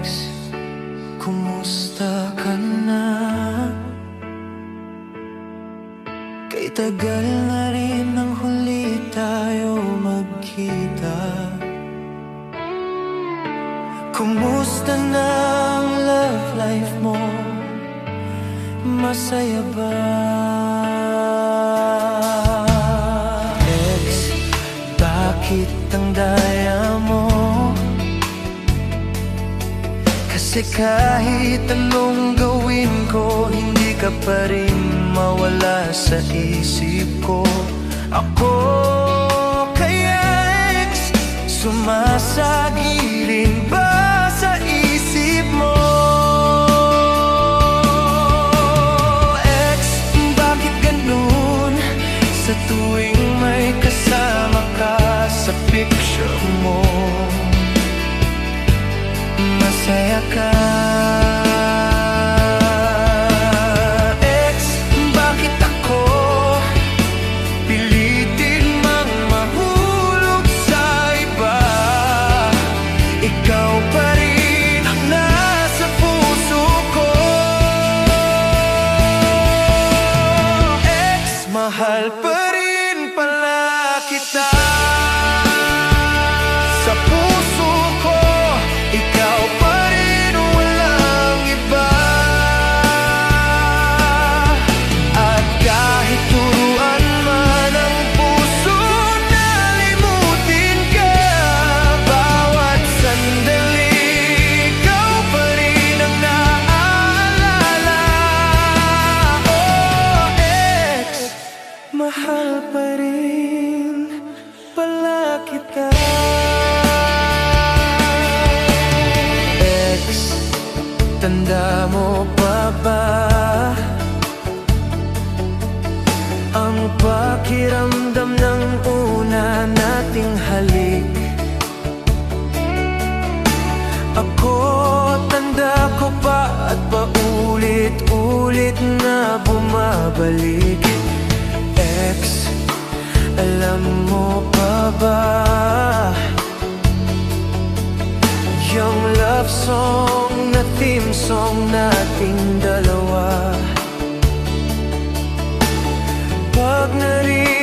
Ex, kumusta ka na? Kay tagal na rin nang huli tayo magkita. Kumusta na ang love life mo? Masaya ba? Ex, bakit ang daya mo? Kasi kahit anong gawin ko, hindi ka pa rin mawala sa isip ko. Ako kaya ex, sumasagirin ba sa isip mo? Ex, bakit ganun? Sa tuwing may kasama ka sa picture mo, masaya ka. Ex, bakit ako pilitin mang mahulog sa iba? Ikaw pa rin ang nasa puso ko. Ex, mahal pa rin pala kita. Sa puso ko, ikaw pa rin, walang iba. At kahit turuan man ang puso na limutin ka, bawat sandali ikaw pa rin ang naaalala. Oh, ex, mahal pa rin pala kita. Tanda mo pa ba ang pakiramdam ng una nating halik? Ako, tanda ko pa at paulit-ulit na bumabalik. Ex, alam mo pa ba yung love song na theme song nating dalawa? Pag narinig